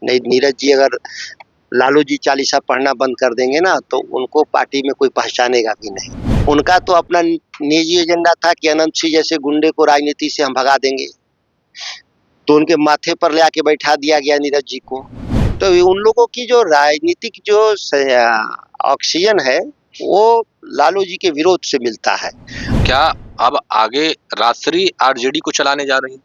नहीं, नीरज जी अगर लालू जी चालीसा पढ़ना बंद कर देंगे ना तो उनको पार्टी में कोई पहचानेगा भी नहीं। उनका तो अपना निजी एजेंडा था कि अनंत सिंह जैसे गुंडे को राजनीति से हम भगा देंगे, तो उनके माथे पर ले आके बैठा दिया गया नीरज जी को। तो उन लोगों की जो राजनीतिक जो ऑक्सीजन है वो लालू जी के विरोध से मिलता है। क्या अब आगे राजश्री आरजेडी को चलाने जा रही हैं?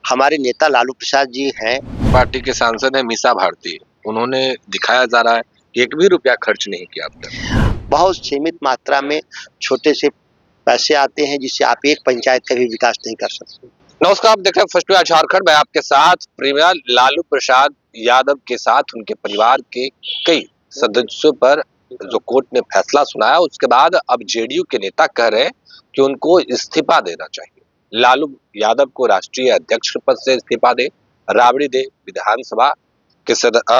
हमारे नेता लालू प्रसाद जी हैं। पार्टी के सांसद है मीसा भारती, उन्होंने दिखाया जा रहा है कि एक भी रुपया खर्च नहीं किया अब तक। बहुत सीमित मात्रा में छोटे से पैसे आते हैं जिससे आप एक पंचायत का भी विकास नहीं कर सकते। नमस्कार, आप देख रहे हैं फर्स्ट न्यूज़ झारखंड। मैं आपके साथ प्रिमियर लालू प्रसाद यादव के साथ उनके परिवार के कई सदस्यों पर जो कोर्ट ने फैसला सुनाया उसके बाद अब जेडीयू के नेता कह रहे हैं कि उनको इस्तीफा देना चाहिए। लालू यादव को राष्ट्रीय अध्यक्ष पद से इस्तीफा दे, राबड़ी दे विधानसभा के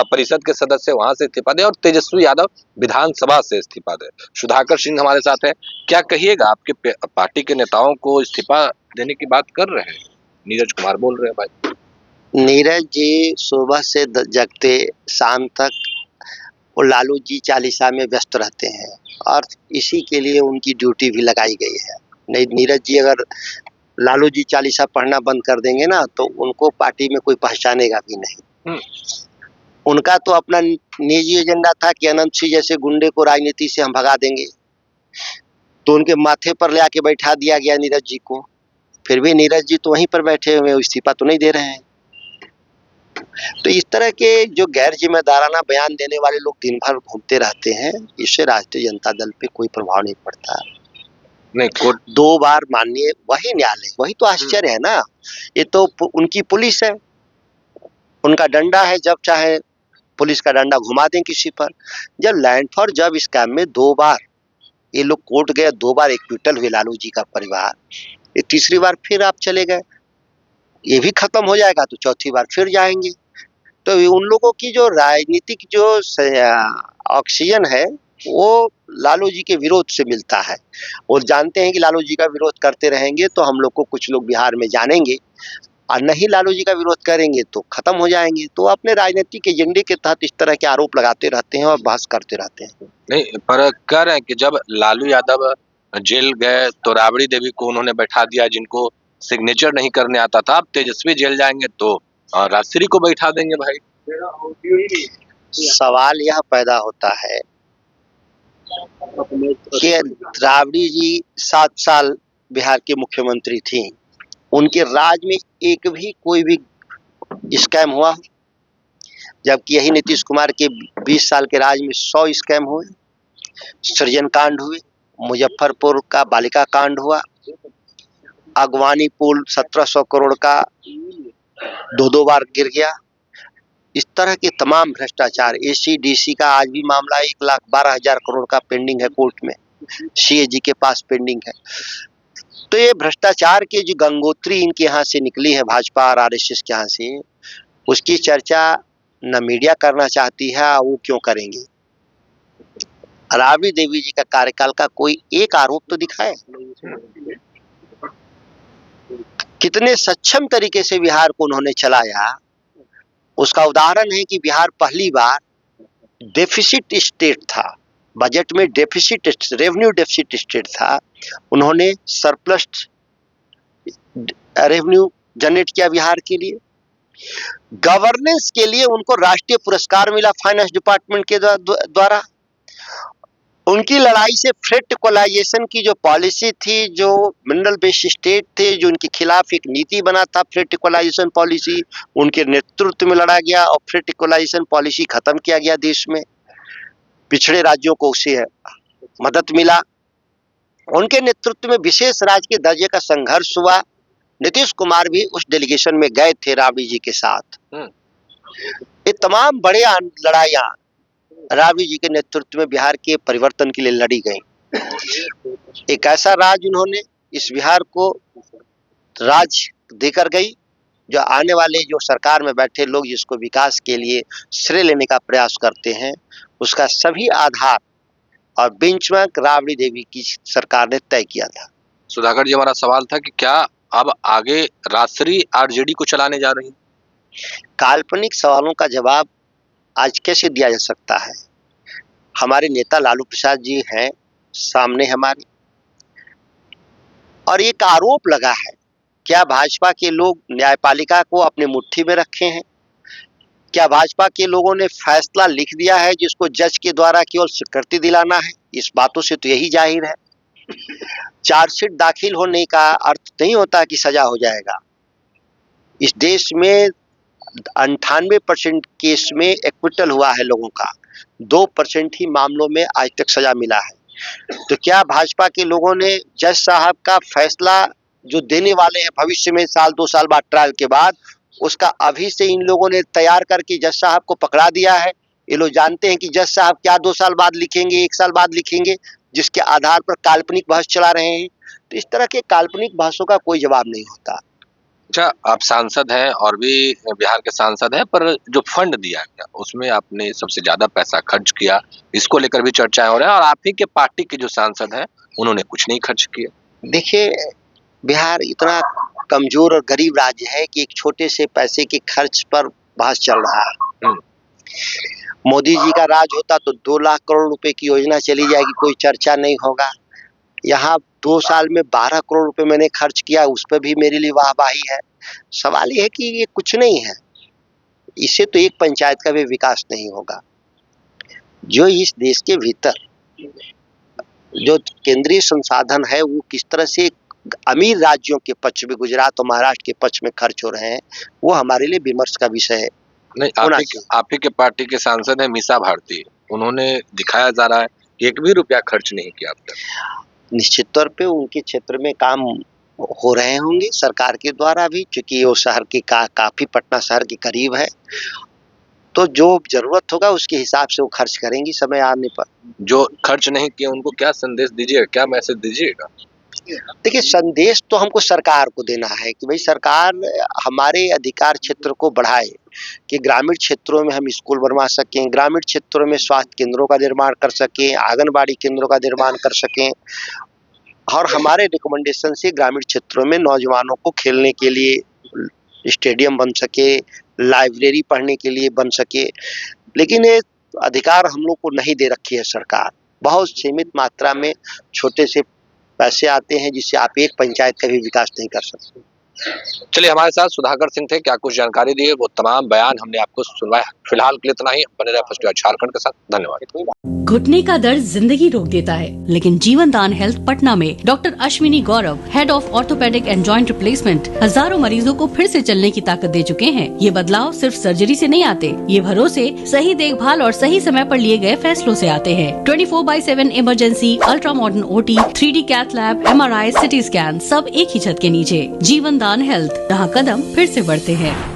परिषद के सदस्य वहां से इस्तीफा दे और तेजस्वी यादव विधानसभा से इस्तीफा दे। सुधाकर सिंह हमारे साथ है। क्या कहिएगा, आपके पार्टी के नेताओं को इस्तीफा देने की बात कर रहे हैं? नीरज कुमार बोल रहे हैं भाई। नीरज जी सुबह से जगते शाम तक वो लालू जी चालीसा में व्यस्त रहते हैं और इसी के लिए उनकी ड्यूटी भी लगाई गई है। नहीं, नीरज जी अगर लालू जी चालीसा पढ़ना बंद कर देंगे ना तो उनको पार्टी में कोई पहचानेगा भी नहीं। उनका तो अपना निजी एजेंडा था कि अनंत सिंह जैसे गुंडे को राजनीति से हम भगा देंगे, तो उनके माथे पर ले आके बैठा दिया गया नीरज जी को। फिर भी नीरज जी तो वहीं पर बैठे हुए, इस्तीफा तो नहीं दे रहे हैं। तो इस तरह के जो गैर जिम्मेदाराना बयान देने वाले लोग दिन भर घूमते रहते हैं, इससे राष्ट्रीय जनता दल पे कोई प्रभाव नहीं पड़ता। नहीं, कोर्ट 2 बार माननीय वही न्यायालय, वही तो आश्चर्य है ना। ये तो उनकी पुलिस है, उनका डंडा है, जब चाहे पुलिस का डंडा घुमा दें किसी पर। जब लैंड फॉर जब स्कैम में 2 बार ये लोग कोर्ट गए, 2 बार एक्विटल हुए लालू जी का परिवार, ये तीसरी बार फिर आप चले गए, ये भी खत्म हो जाएगा तो चौथी बार फिर जाएंगे। तो उन लोगों की जो राजनीतिक जो ऑक्सीजन है वो लालू जी के विरोध से मिलता है। वो जानते हैं कि लालू जी का विरोध करते रहेंगे तो हम लोग को कुछ लोग बिहार में जानेंगे, और नहीं लालू जी का विरोध करेंगे तो खत्म हो जाएंगे। तो अपने राजनीतिक एजेंडे के तहत इस तरह के आरोप लगाते रहते हैं और बहस करते रहते हैं। नहीं, पर कह रहे हैं कि जब लालू यादव जेल गए तो राबड़ी देवी को उन्होंने बैठा दिया जिनको सिग्नेचर नहीं करने आता था। अब तेजस्वी जेल जाएंगे तो राजश्री को बैठा देंगे भाई। सवाल यह पैदा होता है कि राबड़ी जी 7 साल बिहार के मुख्यमंत्री थी, उनके राज में एक भी कोई भी स्कैम हुआ? जबकि यही नीतीश कुमार के 20 साल के राज में 100 स्कैम हुए, सृजन कांड हुए, मुजफ्फरपुर का बालिका कांड हुआ, अगवानी पुल 1700 करोड़ का 2-2 बार गिर गया। इस तरह के तमाम भ्रष्टाचार, एसीडीसी का आज भी मामला 1,12,000 करोड़ का पेंडिंग है कोर्ट में, सीएजी के पास पेंडिंग है। तो ये भ्रष्टाचार की जो गंगोत्री इनके यहाँ से निकली है, भाजपा और आरएसएस के यहाँ से, उसकी चर्चा न मीडिया करना चाहती है, वो क्यों करेंगे? राबड़ी देवी जी का कार्यकाल का कोई एक आरोप तो दिखाए। कितने सक्षम तरीके से बिहार को उन्होंने चलाया, उसका उदाहरण है कि बिहार पहली बार डेफिसिट स्टेट था, बजट में डेफिसिट, रेवेन्यू डेफिसिट स्टेट था, उन्होंने सरप्लस रेवेन्यू जनरेट किया बिहार के लिए। गवर्नेंस के लिए उनको राष्ट्रीय पुरस्कार मिला फाइनेंस डिपार्टमेंट के द्वारा। उनकी लड़ाई से फ्रेट इक्वलाइजेशन की जो पॉलिसी थी, जो मिनरल बेस्ड स्टेट थे, जो उनके खिलाफ एक नीति बना था फ्रेट इक्वलाइजेशन पॉलिसी, उनके नेतृत्व में लड़ा गया और फ्रेट इक्वलाइजेशन पॉलिसी खत्म किया गया देश में। पिछड़े राज्यों को उससे मदद मिला। उनके नेतृत्व में विशेष राज्य के दर्जे का संघर्ष हुआ। नीतीश कुमार भी उस डेलीगेशन में गए थे राबड़ी जी के साथ। ये तमाम बड़े लड़ाइयां राबड़ी जी के नेतृत्व में बिहार के परिवर्तन के लिए लड़ी गई। एक ऐसा राज उन्होंने इस बिहार को राज देकर गई जो आने वाले जो सरकार में बैठे लोग जिसको विकास के लिए श्रेय लेने का प्रयास करते हैं, उसका सभी आधार और बेंचमार्क राबड़ी देवी की सरकार ने तय किया था। सुधाकर जी, हमारा सवाल था कि क्या अब आगे राजश्री आरजेडी को चलाने जा रही हैं? काल्पनिक सवालों का जवाब आज कैसे दिया जा सकता है? हमारे नेता लालू प्रसाद जी हैं सामने हमारे, और एक आरोप लगा है, क्या भाजपा के लोग न्यायपालिका को अपनी मुट्ठी में रखे हैं? क्या भाजपा के लोगों ने फैसला लिख दिया है जिसको जज के द्वारा केवल स्वीकृति दिलाना है? इस बातों से तो यही जाहिर है। चार्जशीट दाखिल होने का अर्थ नहीं होता कि सजा हो जाएगा। इस देश में 98% केस में एक्विटल हुआ है लोगों का, 2% ही मामलों में आज तक सजा मिला है। तो क्या भाजपा के लोगों ने जज साहब का फैसला जो देने वाले हैं भविष्य में साल 2 साल बाद ट्रायल के बाद, उसका अभी से इन लोगों ने तैयार करके जज साहब को पकड़ा दिया है? ये लोग जानते हैं कि जज साहब क्या 2 साल बाद लिखेंगे, 1 साल बाद लिखेंगे, जिसके आधार पर काल्पनिक बहस चला रहे हैं। तो इस तरह के काल्पनिक बहसों का कोई जवाब नहीं होता। अच्छा, आप सांसद हैं और भी बिहार के सांसद हैं, पर जो फंड दिया गया उसमें आपने सबसे ज्यादा पैसा खर्च किया, इसको लेकर भी चर्चाएं हो रही हैं और आप ही के पार्टी के जो सांसद हैं उन्होंने कुछ नहीं खर्च किया। देखिए, बिहार इतना कमजोर और गरीब राज्य है कि एक छोटे से पैसे के खर्च पर बहस चल रहा है। मोदी जी का राज होता तो 2 लाख करोड़ रुपए की योजना चली जाएगी, कोई चर्चा नहीं होगा। यहाँ 2 साल में 12 करोड़ रुपए मैंने खर्च किया, उस पर भी मेरे लिए वाहवाही है। सवाल ये है कि ये कुछ नहीं है, इससे तो एक पंचायत का भी विकास नहीं होगा। जो इस देश के भीतर जो केंद्रीय संसाधन है वो किस तरह से अमीर राज्यों के पक्ष में, गुजरात और महाराष्ट्र के पक्ष में खर्च हो रहे हैं, वो हमारे लिए विमर्श का विषय है। नहीं, आप ही के पार्टी के सांसद हैं मीसा भारती, उन्होंने दिखाया जा रहा है कि 1 भी रुपया खर्च नहीं किया अब तक। निश्चित तौर पे उनके क्षेत्र में काम हो रहे होंगे सरकार के द्वारा भी, क्योंकि वो शहर के काफी पटना शहर के करीब है, तो जो जरूरत होगा उसके हिसाब से वो खर्च करेंगी समय आने पर। जो खर्च नहीं किए उनको क्या संदेश दीजिएगा, क्या मैसेज दीजिएगा? देखिए, संदेश तो हमको सरकार को देना है कि भाई सरकार हमारे अधिकार क्षेत्र को बढ़ाए, कि ग्रामीण क्षेत्रों में हम स्कूल बनवा सकें, ग्रामीण क्षेत्रों में स्वास्थ्य केंद्रों का निर्माण कर सकें, आंगनबाड़ी केंद्रों का निर्माण कर सकें, और हमारे रिकमेंडेशन से ग्रामीण क्षेत्रों में नौजवानों को खेलने के लिए स्टेडियम बन सके, लाइब्रेरी पढ़ने के लिए बन सके। लेकिन ये अधिकार हम लोग को नहीं दे रखी है सरकार। बहुत सीमित मात्रा में छोटे से पैसे आते हैं जिससे आप एक पंचायत का भी विकास नहीं कर सकते। चलिए, हमारे साथ सुधाकर सिंह थे, क्या कुछ जानकारी दी है, वो तमाम बयान हमने आपको सुनवाया। फिलहाल के लिए इतना ही, बने रहे फर्स्ट झारखंड के साथ। धन्यवाद। घुटने का दर्द जिंदगी रोक देता है, लेकिन जीवन दान हेल्थ पटना में doctor Ashwini Gaurav, head of orthopaedic and joint replacement, हजारों मरीजों को फिर से चलने की ताकत दे चुके हैं। ये बदलाव सिर्फ सर्जरी से नहीं आते, ये भरोसे, सही देखभाल और सही समय पर लिए गए फैसलों से आते हैं। 24/7 emergency, ultra modern OT, 3D cath lab, MRI, CT scan, सब एक ही छत के नीचे। जीवन दान हेल्थ, जहाँ कदम फिर से बढ़ते हैं।